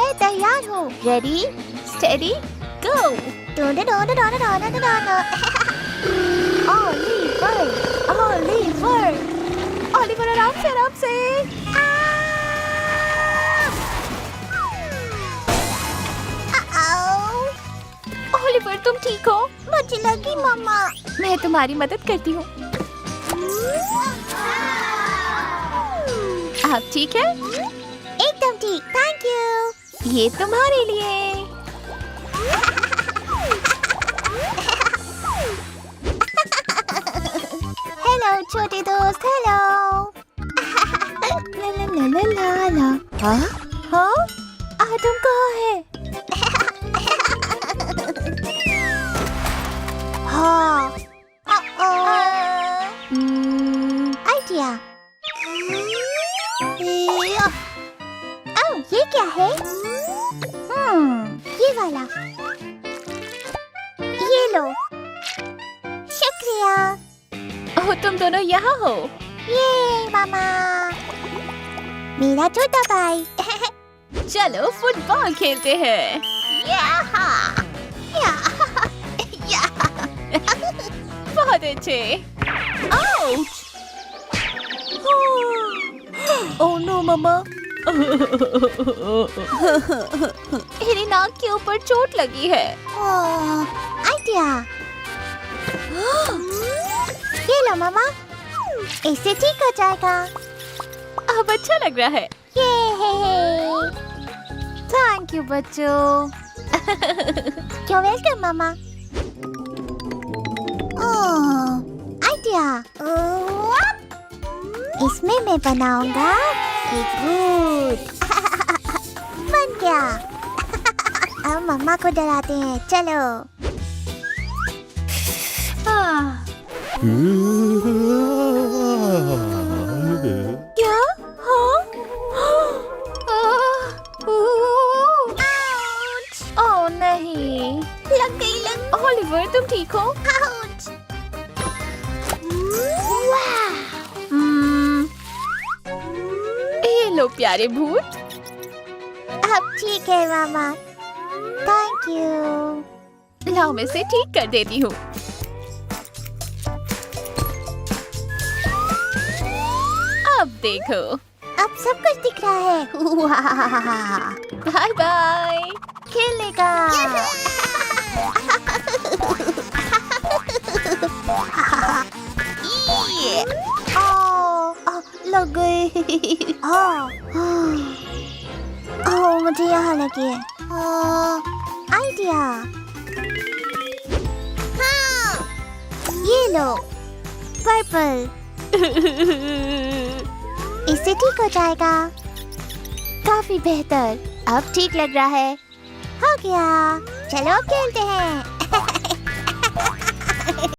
मैं तैयार हूँ। रेडी स्टेडी गो। ओलिवर ओलिवर ओलिवर, आराम से आराम से। ओलिवर तुम ठीक हो? मुझे लगी मम्मा। मैं तुम्हारी मदद करती हूँ। आप ठीक है? एकदम ठीक, थैंक यू। ये तुम्हारे लिए। हेलो छोटे दोस्त, हेलो। ला ला ला ला ला ला। हाँ हाँ, आदम कहाँ है? हाँ, आइडिया। ये क्या है? ये वाला। ये लो। शुक्रिया। ओह, तुम दोनों यहाँ हो। ये मामा, मेरा छोटा भाई। चलो फुटबॉल खेलते हैं। बहुत अच्छे। आउच! ओह नो मामा। मेरी नाक के ऊपर चोट लगी है। आइडिया। ये लो मामा, इससे ठीक हो जाएगा। अब अच्छा लग रहा है। ये थैंक यू बच्चों। You're welcome mama. आइडिया। इसमें मैं बनाऊंगा एक भूत। बन गया। अब मम्मा को डराते हैं, चलो। क्या? ओह नहीं, लग गई। ओलिवर तुम ठीक हो? ये लो प्यारे भूत। अब ठीक है मामा, थैंक यू। लाओ मैं इसे ठीक कर देती हूँ। अब देखो, अब सब कुछ दिख रहा है। बाय बाय, खेलने का। लग गई। मुझे यहाँ लगी है। आइडिया। ये लो, पर्पल। इससे ठीक हो जाएगा। काफी बेहतर, अब ठीक लग रहा है। हो गया, चलो खेलते हैं।